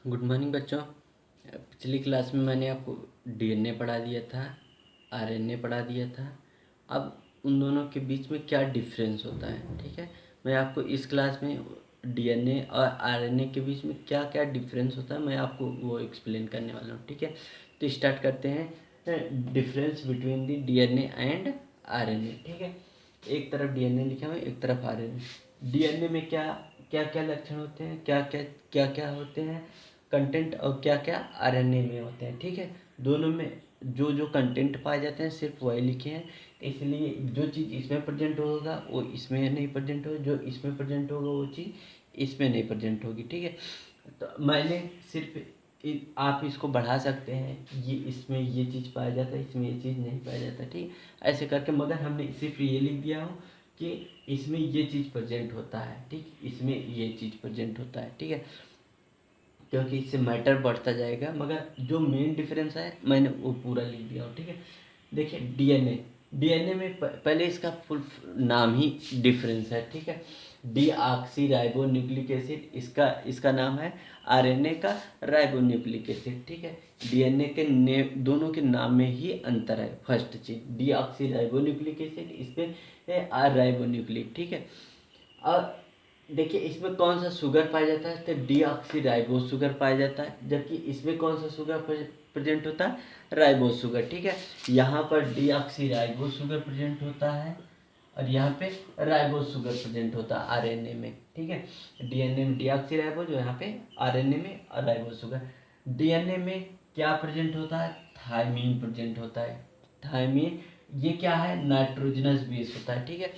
Good morning बच्चों। पिछली class में मैंने आपको डीएनए पढ़ा दिया था, आरएनए पढ़ा दिया था। अब उन दोनों के बीच में क्या डिफरेंस होता है, ठीक है। मैं आपको इस क्लास में डीएनए और आरएनए के बीच में क्या क्या डिफरेंस होता है मैं आपको वो एक्सप्लेन करने वाला हूँ, ठीक है। तो स्टार्ट करते हैं। Difference between the DNA and RNA, ठीक है। एक तरफ डीएनए लिखा हुआ है, एक तरफ आरएनए। डीएनए में क्या क्या क्या लक्षण होते हैं, क्या क्या होते हैं कंटेंट, और क्या क्या आरएनए में होते हैं, ठीक है। दोनों में जो जो कंटेंट पाए जाते हैं सिर्फ वही लिखे हैं, इसलिए जो चीज़ इसमें प्रेजेंट होगा वो इसमें नहीं प्रेजेंट होगा, जो इसमें प्रेजेंट होगा वो चीज़ इसमें नहीं प्रेजेंट होगी, ठीक है। तो मैंने सिर्फ आप इसको बढ़ा सकते हैं, ये इसमें ये चीज़ पाया जाता है, इसमें ये चीज़ नहीं पाया जाता, ठीक। ऐसे करके मगर हमने सिर्फ ये लिख दिया हो कि इसमें ये चीज़ प्रेजेंट होता है, ठीक, इसमें ये चीज़ प्रेजेंट होता है, ठीक है। क्योंकि इससे मैटर बढ़ता जाएगा, मगर जो मेन डिफरेंस है मैंने वो पूरा लिख दिया हूँ, ठीक है। देखिए डीएनए, डीएनए में पहले इसका फुल नाम ही डिफरेंस है, ठीक है। डीऑक्सी राइबो न्यूक्लिक एसिड, इसका इसका नाम है। आरएनए का राइबो न्यूक्लिक एसिड, ठीक है। डीएनए के दोनों के नाम में ही अंतर है। फर्स्ट चीज डीऑक्सी राइबो न्यूक्लिक एसिड, इसमें आर राइबो न्यूक्लिक, ठीक है। और देखिए इसमें कौन सा शुगर पाया जाता है, तो डीऑक्सीराइबोस शुगर पाया जाता है, जबकि इसमें कौन सा शुगर प्रेजेंट होता है, राइबोस शुगर, ठीक है। यहाँ पर डीऑक्सीराइबोस शुगर प्रेजेंट होता है और यहाँ पे राइबोस शुगर प्रेजेंट होता है आरएनए में, ठीक है। डीएनए में डीऑक्सीराइबोस, जो यहाँ पे आरएनए में और राइबोस शुगर। डीएनए में क्या प्रेजेंट होता है, थायमीन प्रेजेंट होता है। थायमीन ये क्या है, नाइट्रोजनस बेस होता है, ठीक है।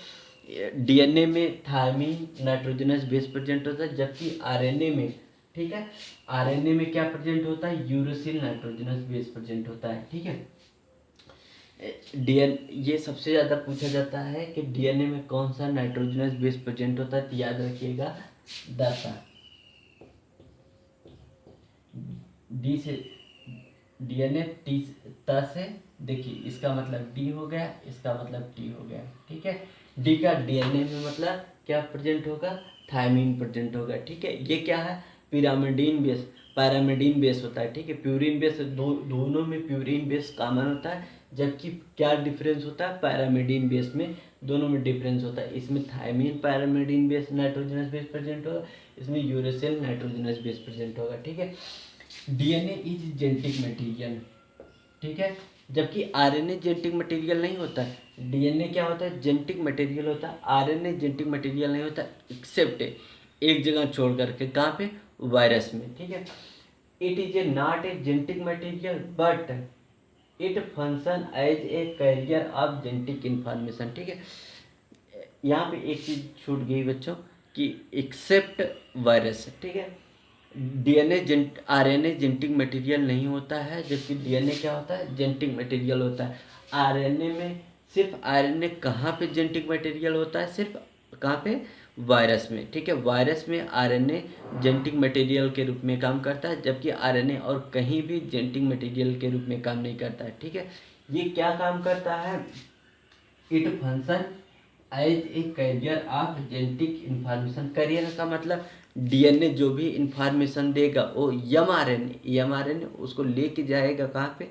डीएनए में थायमीन नाइट्रोजनस बेस प्रेजेंट होता है, जबकि आरएनए में, ठीक है, आरएनए में क्या प्रेजेंट होता है, यूरेसिल नाइट्रोजनस बेस प्रेजेंट होता है, ठीक है। डीएन ये सबसे ज़्यादा पूछा जाता है कि डीएनए में कौन सा नाइट्रोजनस बेस प्रेजेंट होता है, तो याद रखिएगा दाता। डी से डीएनए टी ता से, देखिए इसका मतलब डी हो गया, इसका मतलब टी हो गया, ठीक है। डी का डीएनए में मतलब क्या प्रेजेंट होगा, थायमीन प्रेजेंट होगा, ठीक है। ये क्या है, पिरामिडीन बेस, पैरामिडीन बेस होता है, ठीक है। प्यूरिन बेस दोनों में प्यूरिन बेस कॉमन होता है, जबकि क्या डिफरेंस होता है, पैरामिडीन बेस में दोनों में डिफरेंस होता है। इसमें thymine pyrimidine base nitrogenous base present होगा, इसमें यूरेसिल नाइट्रोजनस बेस प्रेजेंट होगा, ठीक है। डीएनए इज जेनेटिक मटेरियल, ठीक है, जबकि आरएनए जेनेटिक मटेरियल नहीं होता है। डीएनए क्या होता है, जेनेटिक मटेरियल होता है, आरएनए जेनेटिक मटेरियल नहीं होता, एक्सेप्ट एक जगह छोड़ करके, कहाँ पे, वायरस में, ठीक है। It is a not a genetic material but it function as a carrier of genetic information, ठीक है। यहाँ पे एक चीज छूट गई बच्चों कि एक्सेप्ट वायरस, ठीक है। डीएनए आरएनए जेनेटिक मटेरियल नहीं होता है, जबकि डीएनए क्या होता है, जेनेटिक मटेरियल होता है। आरएनए में सिर्फ आरएनए कहाँ पे जेनेटिक मटेरियल होता है, सिर्फ कहाँ पे, वायरस में, ठीक है। वायरस में आरएनए जेनेटिक मटेरियल के रूप में काम करता है, जबकि आरएनए और कहीं भी जेनेटिक मटेरियल के रूप में काम नहीं करता है, ठीक है। ये क्या काम करता है, it function as a carrier of genetic information. Carrier का मतलब डीएनए जो भी इंफॉर्मेशन देगा वो एमआरएनए उसको लेके जाएगा कहाँ पे,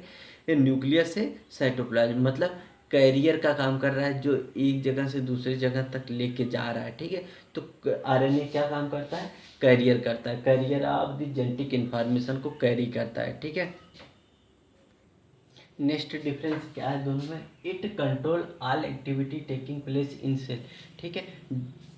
न्यूक्लियस से साइटोप्लाज्म, मतलब कैरियर का काम कर रहा है, जो एक जगह से दूसरी जगह तक लेके जा रहा है, ठीक है। तो आरएनए क्या काम करता है, कैरियर करता है, carrier of the genetic information को कैरी करता है, ठीक है। नेक्स्ट डिफरेंस क्या है दोनों में, it control all activity taking place in cell, ठीक है।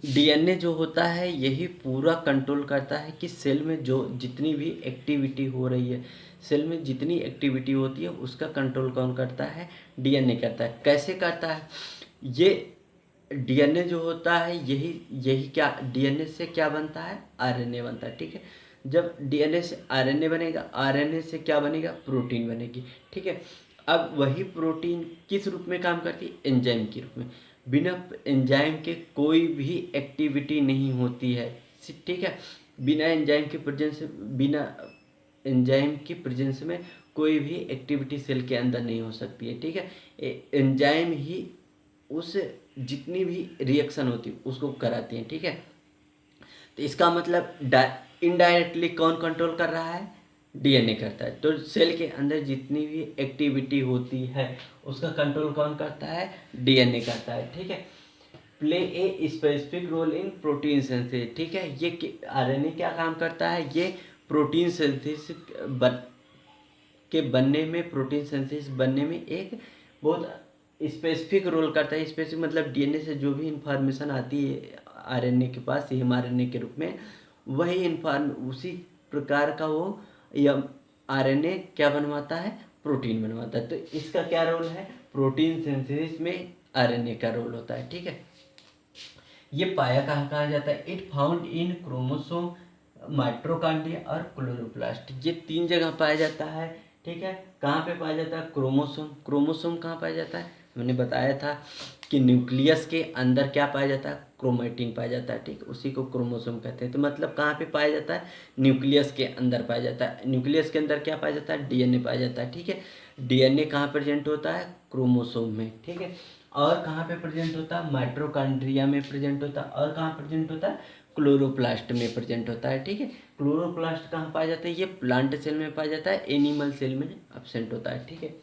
डीएनए जो होता है यही पूरा कंट्रोल करता है कि सेल में जो जितनी भी एक्टिविटी हो रही है, सेल में जितनी एक्टिविटी होती है उसका कंट्रोल कौन करता है, डीएनए करता है। कैसे करता है, ये डीएनए जो होता है यही यही क्या, डीएनए से क्या बनता है, आरएनए बनता है, ठीक है। जब डीएनए से आरएनए बनेगा, आरएनए से क्या बनेगा, प्रोटीन बनेगी, ठीक है। अब वही प्रोटीन किस रूप में काम करती है, एंजाइम के रूप में। बिना एंजाइम के कोई भी एक्टिविटी नहीं होती है, ठीक है। बिना एंजाइम के प्रेजेंस, बिना एंजाइम की प्रेजेंस में कोई भी एक्टिविटी सेल के अंदर नहीं हो सकती है, ठीक है। एंजाइम ही उस जितनी भी रिएक्शन होती है उसको कराती हैं, ठीक है। तो इसका मतलब इनडायरेक्टली कौन कंट्रोल कर रहा है? डीएनए करता है। तो सेल के अंदर जितनी भी एक्टिविटी होती है उसका कंट्रोल कौन करता है? डीएनए करता है, ठीक है। Play a specific role in protein synthesis, ठीक है। ये आरएनए क्या काम करता है? ये प्रोटीन सिंथेसिस के बनने में, प्रोटीन सिंथेसिस बनने में एक बहुत स्पेसिफिक रोल करता है। स्पेसिफिक मतलब डीएनए से जो भी इंफॉर्मेशन आती है आरएनए के पास एमआरएनए के रूप में, वही उसी प्रकार का वो या आरएनए क्या बनवाता है? प्रोटीन बनवाता है। तो इसका क्या रोल है? प्रोटीन सिंथेसिस में आरएनए का रोल होता है, ठीक है। ये पाया कहाँ कहाँ जाता है? It found in chromosome, mitochondria और क्लोरोप्लास्ट। ये 3 जगह पाया जाता है, ठीक है। कहाँ पे पाया जाता है? क्रोमोसोम। क्रोमोसोम कहाँ पाया जाता है? हमने बताया था कि न्यूक्लियस के अंदर क्या पाया जाता है? क्रोमेटिन पाया जाता है, ठीक। उसी को क्रोमोसोम कहते हैं। तो मतलब कहाँ पे पाया जाता है? न्यूक्लियस के अंदर पाया जाता है। न्यूक्लियस के अंदर क्या पाया जाता है? डीएनए पाया जाता है, ठीक है। डीएनए कहाँ प्रेजेंट होता है? क्रोमोसोम में, ठीक है। और कहाँ पे प्रेजेंट होता है? माइटोकॉन्ड्रिया में प्रेजेंट होता है। और कहाँ प्रेजेंट होता है? क्लोरोप्लास्ट में प्रेजेंट होता है, ठीक है। क्लोरोप्लास्ट कहाँ पाया जाता है? ये प्लांट सेल में पाया जाता है, एनिमल सेल में एब्सेंट होता है, ठीक है।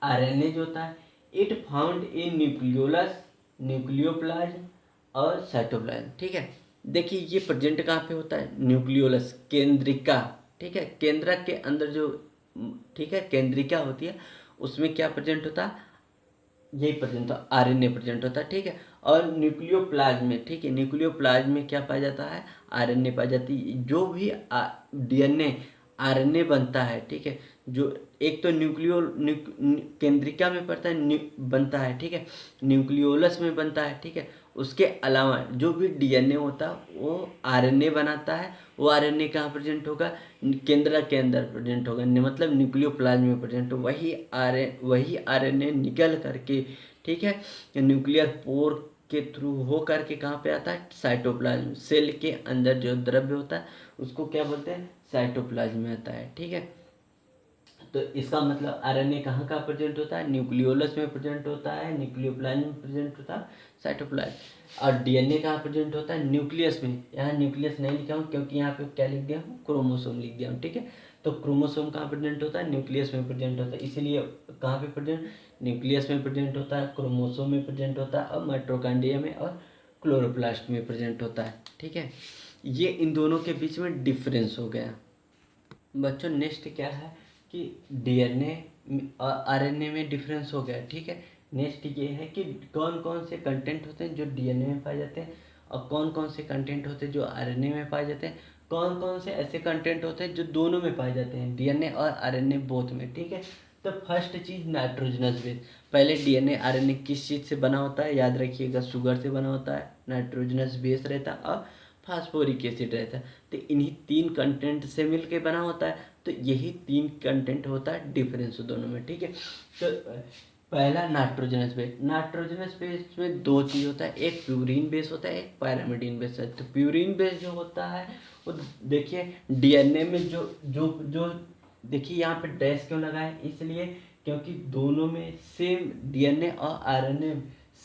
आरएनए जो होता है it found in nucleolus, nucleoplasm और साइटोप्लाज्म, ठीक है। देखिए ये प्रेजेंट कहाँ पे होता है? न्यूक्लियोलस, केंद्रिका, ठीक है। केंद्रक के अंदर जो, ठीक है, केंद्रिका होती है उसमें क्या प्रेजेंट होता है? यही प्रेजेंट होता है, आरएनए प्रेजेंट होता है, ठीक है। और न्यूक्लियोप्लाज्म में, ठीक है, न्यूक्लियोप्लाज्म में क्या पाया जाता है? आरएनए पाई जाती है। जो भी डीएनए आरएनए बनता है, ठीक है, जो एक तो केंद्रिका में पड़ता है, बनता है, ठीक है, न्यूक्लियोलस में बनता है, ठीक है। उसके अलावा जो भी डीएनए होता है वो आरएनए बनाता है। वो आरएनए कहाँ प्रेजेंट होगा? केंद्र के अंदर प्रेजेंट होगा, मतलब न्यूक्लियोप्लाज्म में प्रेजेंट हो। वही आरएनए निकल करके, ठीक है, न्यूक्लियर पोर के थ्रू हो करके कहाँ पे आता है? साइटोप्लाज्म। सेल के अंदर जो द्रव्य होता है उसको क्या बोलते हैं? साइटोप्लाज्म में आता है, ठीक है। तो इसका मतलब आरएनए कहाँ का प्रेजेंट होता है? न्यूक्लियोलस में प्रेजेंट होता है, न्यूक्लियोप्लाज्म में प्रेजेंट होता है, साइटोप्लाज्म। और डीएनए कहाँ प्रेजेंट होता है? न्यूक्लियस में। यहाँ न्यूक्लियस नहीं लिखा हूँ क्योंकि यहाँ पे क्या लिख दिया हूँ? क्रोमोसोम लिख दिया हूँ, ठीक है। तो क्रोमोसोम कहाँ प्रेजेंट होता है? न्यूक्लियस में प्रेजेंट होता है। इसीलिए कहाँ पे प्रेजेंट? न्यूक्लियस में प्रेजेंट होता है, क्रोमोसोम में प्रेजेंट होता है और माइटोकॉन्ड्रिया में और क्लोरोप्लास्ट में प्रेजेंट होता है, ठीक है। ये इन दोनों के बीच में डिफरेंस हो गया। बच्चों नेक्स्ट क्या है कि डीएनए और आरएनए में डिफरेंस हो गया, ठीक है। नेक्स्ट ये है कि कौन कौन से कंटेंट होते हैं जो डीएनए में पाए जाते हैं और कौन कौन से कंटेंट होते हैं जो आरएनए में पाए जाते हैं। कौन कौन से ऐसे कंटेंट होते हैं जो दोनों में पाए जाते हैं, डीएनए और आरएनए बोथ में, ठीक है। तो फर्स्ट चीज़ नाइट्रोजनस बेस। पहले डीएनए आरएनए किस चीज़ से बना होता है? याद रखिएगा, शुगर से बना होता है, नाइट्रोजनस बेस रहता है और फास्फोरिक एसिड रहता है। तो इन्हीं 3 कंटेंट से मिलके बना होता है। तो यही 3 कंटेंट होता है डिफरेंस दोनों में, ठीक है। तो पहला नाइट्रोजनस बेस। नाइट्रोजनस बेस में 2 चीज़ होता है, एक प्यूरिन बेस होता है, एक पैरामिडिन बेस है। तो प्यूरिन बेस जो होता है वो देखिए डीएनए में जो जो जो देखिए यहाँ पे डैश क्यों लगा है? इसलिए क्योंकि दोनों में सेम डीएनए और आरएनए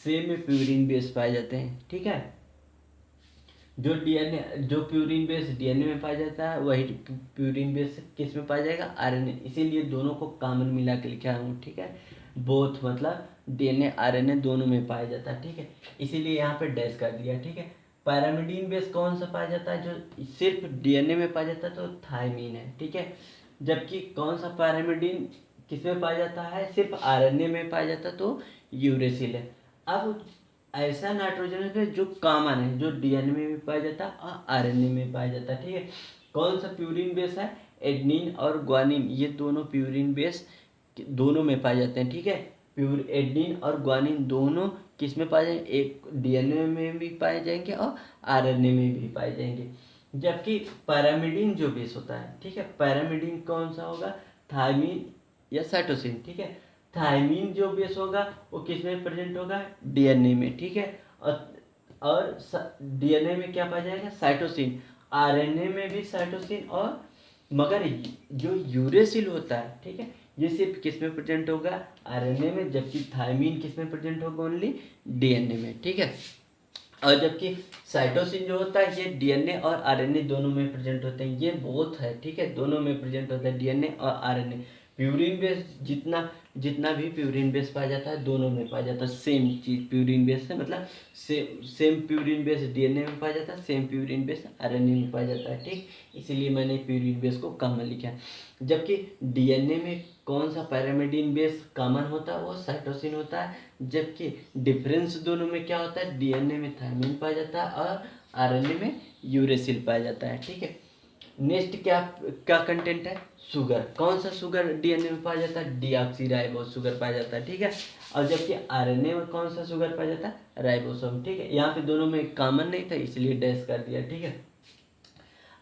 सेम में प्यूरिन बेस पाए जाते हैं, ठीक है। जो प्यूरिन बेस डीएनए में पाया जाता है वही प्यूरिन बेस किस में पाया जाएगा? आरएनए। इसीलिए दोनों को कॉमन मिला के लिखा हूँ, ठीक है। बोथ मतलब डीएनए आरएनए दोनों में पाया जाता है, ठीक है। इसीलिए यहाँ पे डैश कर दिया, ठीक है। पैरामिडीन बेस कौन सा पाया जाता है? जो सिर्फ डीएनए में पाया जाता है तो थायमीन है, ठीक है। जबकि कौन सा पैरामिडीन किस में पाया जाता है? सिर्फ आरएनए में पाया जाता है तो यूरेसिल है। अब ऐसा नाइट्रोजन है जो कॉमन है, जो डीएनए में भी पाया जाता है और आरएनए में पाया जाता है, ठीक है। कौन सा प्यूरिन बेस है? एडनिन और ग्वानिन, ये दोनों प्यूरिन बेस दोनों में पाए जाते हैं, ठीक है। एडनिन और ग्वानिन दोनों किस में पाए जाएंगे? एक डीएनए में भी पाए जाएंगे और आरएनए में भी पाए जाएंगे। जबकि पैरामिडीन जो बेस होता है, ठीक है, पैरामिडीन कौन सा होगा? थायमीन या साइटोसिन, ठीक है। थायमीन जो बेस होगा वो किस में प्रेजेंट होगा? डीएनए में, ठीक है। और डीएनए में क्या पाया जाएगा? साइटोसिन। आरएनए में भी साइटोसिन और मगर जो यूरेसिल होता है, ठीक है, ये सिर्फ किस में प्रेजेंट होगा? आरएनए में। जबकि थायमीन किस में प्रेजेंट होगा? ओनली डीएनए में, ठीक है। और जबकि साइटोसिन जो होता है ये डीएनए और आरएनए दोनों में प्रेजेंट होते हैं, ये बोथ है, ठीक है, दोनों में प्रेजेंट होता है डीएनए और आरएनए। प्यूरिन बेस जितना जितना भी प्यूरिन बेस पाया जाता है दोनों में पाया जाता है, सेम चीज प्यूरिन बेस है, मतलब सेम प्यूरिन बेस डीएनए में पाया जाता है, सेम प्यूरिन बेस आरएनए में पाया जाता है, ठीक। इसीलिए मैंने प्यूरिन बेस को कॉमन लिखा है। जबकि डीएनए में कौन सा पैरामिडीन बेस कॉमन होता है, वो साइटोसिन होता है। जबकि डिफरेंस दोनों में क्या होता है, डीएनए में थायमिन पाया जाता है और आरएनए में यूरेसिल पाया जाता है, ठीक है। नेक्स्ट क्या क्या कंटेंट है, शुगर। कौन सा शुगर डीएनए में पाया जाता है, डीऑक्सीराइबोस शुगर पाया जाता है, ठीक है। और जबकि आरएनए में कौन सा शुगर पाया जाता है, राइबोसोम, ठीक है। यहाँ पे दोनों में कॉमन नहीं था इसलिए डैश कर दिया, ठीक है।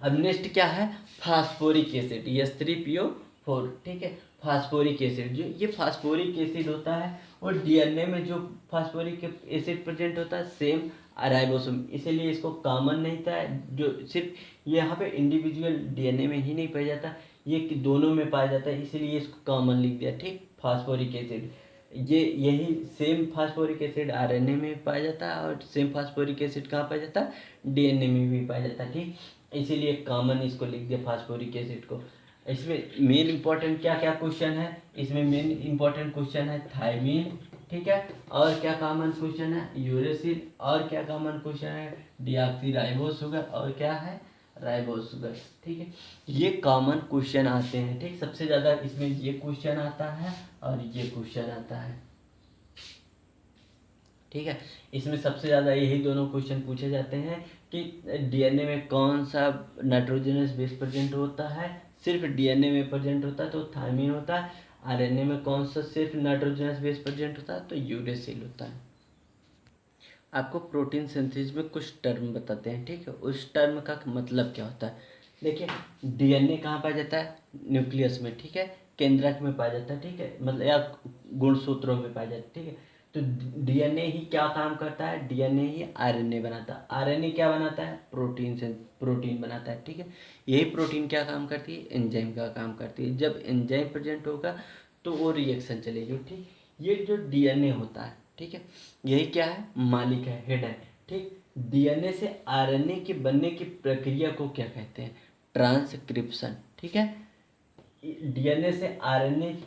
अब नेक्स्ट क्या है, फास्फोरिक एसिड, H3PO4, ठीक है। फास्फोरिक एसिड, जो ये फास्फोरिक एसिड होता है वो डीएनए में जो फास्फोरिक एसिड प्रेजेंट होता है सेम राइबोसोम, इसीलिए इसको कॉमन नहीं था, जो सिर्फ यहाँ पे इंडिविजुअल डीएनए में ही नहीं पाया जाता, ये कि दोनों में पाया जाता है, इसीलिए इसको कॉमन लिख दिया, ठीक। फास्फोरिक एसिड ये यही सेम फास्फोरिक एसिड आरएनए में पाया जाता है और सेम फास्फोरिक एसिड कहाँ पाया जाता है, डीएनए में भी पाया जाता है, ठीक। इसीलिए कॉमन इसको लिख दिया फास्फोरिक एसिड को। इसमें मेन इंपॉर्टेंट क्या क्या क्वेश्चन है, इसमें मेन इंपॉर्टेंट क्वेश्चन है थायमीन, ठीक है। और क्या कॉमन क्वेश्चन है, यूरेसिल। और क्या कॉमन क्वेश्चन है, डीऑक्सीराइबोस शुगर। और क्या है, राइबोस शुगर, ठीक है। ये कॉमन क्वेश्चन आते हैं, ठीक। सबसे ज़्यादा इसमें ये क्वेश्चन आता है और ये क्वेश्चन आता है, ठीक है। इसमें सबसे ज़्यादा यही दोनों क्वेश्चन पूछे जाते हैं कि डीएनए में कौन सा नाइट्रोजनस बेस प्रेजेंट होता है, सिर्फ डीएनए में प्रेजेंट होता है तो थायमीन होता है। आरएनए में कौन सा सिर्फ नाइट्रोजनस बेस प्रेजेंट होता है तो यूरेसिल होता है। आपको प्रोटीन सिंथेसिस में कुछ टर्म बताते हैं, ठीक है, उस टर्म का मतलब क्या होता है। देखिए, डीएनए कहाँ पाया जाता है, न्यूक्लियस में, ठीक है, केंद्रक में पाया जाता है, ठीक है, मतलब या गुणसूत्रों में पाया जाता है, ठीक है। तो डीएनए ही क्या काम करता है, डीएनए ही आरएनए बनाता है। आरएनए क्या बनाता है, प्रोटीन से प्रोटीन बनाता है, ठीक है। यही प्रोटीन क्या काम करती है, एंजाइम का काम करती है। जब एंजाइम प्रेजेंट होगा तो वो रिएक्शन चलेगी, ठीक। ये जो डीएनए होता है, ठीक है, यही क्या है, मालिक है, हेड है, ठीक। डीएनए से आरएनए के बनने की प्रक्रिया को क्या कहते हैं, ट्रांसक्रिप्शन, ठीक है। डीएनए से आरएनए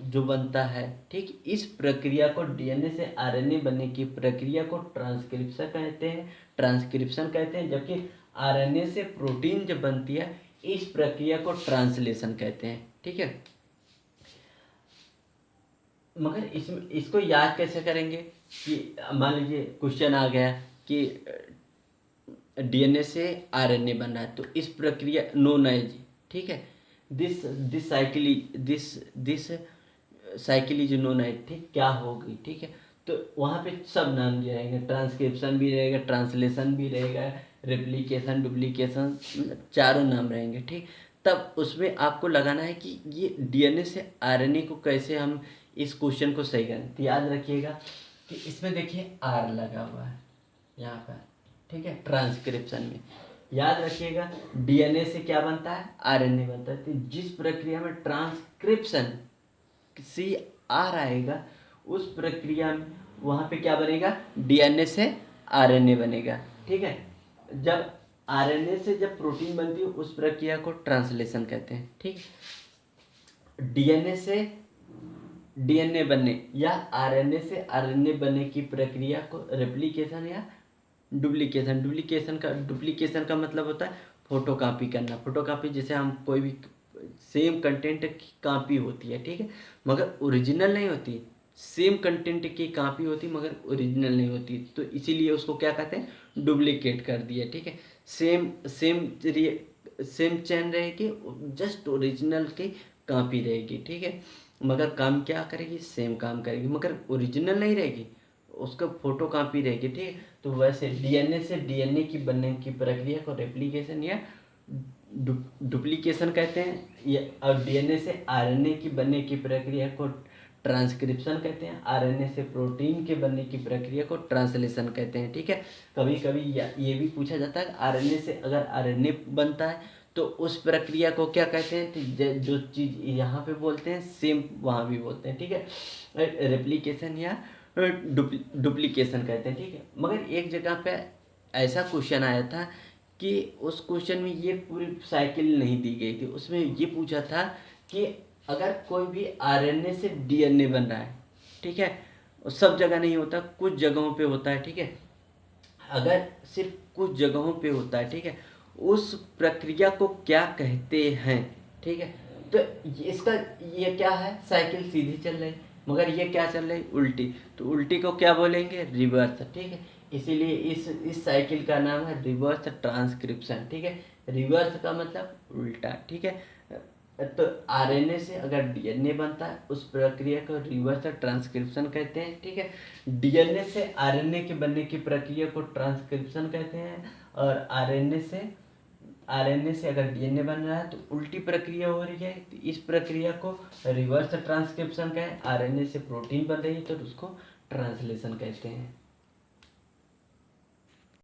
जो बनता है, ठीक, इस प्रक्रिया को डीएनए से आरएनए बनने की प्रक्रिया को ट्रांसक्रिप्शन कहते हैं, ट्रांसक्रिप्शन कहते हैं। जबकि आरएनए से प्रोटीन जब बनती है इस प्रक्रिया को ट्रांसलेशन कहते हैं, ठीक है। मगर इसमें इसको याद कैसे करेंगे कि मान लीजिए क्वेश्चन आ गया कि डीएनए से आरएनए बन रहा है तो इस प्रक्रिया नोन एज, ठीक है, this this this cycle is known as, ठीक, क्या होगी, ठीक है। तो वहाँ पे सब नाम दिए रहेंगे, ट्रांसक्रिप्शन भी रहेगा, ट्रांसलेशन भी रहेगा, रेप्लिकेशन, डुप्लीकेशन, चारों नाम रहेंगे, ठीक। तब उसमें आपको लगाना है कि ये डीएनए से आरएनए को कैसे हम इस क्वेश्चन को सही करें। तो याद रखिएगा कि इसमें देखिए आर लगा हुआ है यहाँ पर, ठीक है, ट्रांसक्रिप्शन में। याद रखिएगा डीएनए से क्या बनता है, आरएनए बनता है। तो जिस प्रक्रिया में ट्रांसक्रिप्शन सी आर आएगा उस प्रक्रिया में वहाँ पे क्या बनेगा, डीएनए से आरएनए बनेगा, ठीक है। जब आरएनए से जब प्रोटीन बनती है उस प्रक्रिया को ट्रांसलेशन कहते हैं, ठीक। डीएनए से डीएनए बनने या आरएनए से आरएनए बनने की प्रक्रिया को रेप्लिकेशन या डुप्लीकेशन का मतलब होता है फोटोकॉपी करना। फोटोकॉपी जैसे हम कोई भी सेम कंटेंट की कॉपी होती है, ठीक है, मगर ओरिजिनल नहीं होती। सेम कंटेंट की कॉपी होती मगर ओरिजिनल नहीं होती, तो इसीलिए उसको क्या कहते हैं, डुप्लीकेट कर दिया, ठीक है। सेम सेम सेम चेन रहेगी, जस्ट ओरिजिनल की कॉपी रहेगी, ठीक है, मगर काम क्या करेगी, सेम काम करेगी मगर ओरिजिनल नहीं रहेगी, उसका फोटो कॉपी रहेगी, ठीक है। तो वैसे डीएनए से डीएनए की बनने की प्रक्रिया को रेप्लिकेशन या डुप्लीकेशन कहते हैं। ये और डीएनए से आरएनए की बनने की प्रक्रिया को ट्रांसक्रिप्शन कहते हैं। आरएनए से प्रोटीन के बनने की प्रक्रिया को ट्रांसलेशन कहते हैं, ठीक है। कभी कभी ये भी पूछा जाता है आरएनए से अगर आरएनए बनता है तो उस प्रक्रिया को क्या कहते हैं, तो जो चीज़ यहाँ पे बोलते हैं सेम वहाँ भी बोलते हैं, ठीक है, रेप्लिकेशन या डुप्लीकेशन कहते हैं, ठीक है। मगर एक जगह पे ऐसा क्वेश्चन आया था कि उस क्वेश्चन में ये पूरी साइकिल नहीं दी गई थी, उसमें ये पूछा था कि अगर कोई भी आरएनए से डीएनए बन रहा है, ठीक है, सब जगह नहीं होता, कुछ जगहों पे होता है, ठीक है, अगर सिर्फ कुछ जगहों पे होता है, ठीक है, उस प्रक्रिया को क्या कहते हैं, ठीक है। तो इसका ये क्या है, साइकिल सीधी चल रही, मगर ये क्या चल रही, उल्टी, तो उल्टी को क्या बोलेंगे, रिवर्स, ठीक है। इसीलिए इस साइकिल का नाम है रिवर्स ट्रांसक्रिप्शन, ठीक है। रिवर्स का मतलब उल्टा, ठीक है। तो आरएनए से अगर डीएनए बनता है उस प्रक्रिया को रिवर्स ट्रांसक्रिप्शन कहते हैं, ठीक है। डीएनए से आरएनए के बनने की प्रक्रिया को ट्रांसक्रिप्शन कहते हैं, और आरएनए से अगर डीएनए बन रहा है तो उल्टी प्रक्रिया हो रही है, तो इस प्रक्रिया को रिवर्स ट्रांसक्रिप्शन कहें। आरएनए से प्रोटीन बन रही है तो उसको ट्रांसलेशन कहते हैं।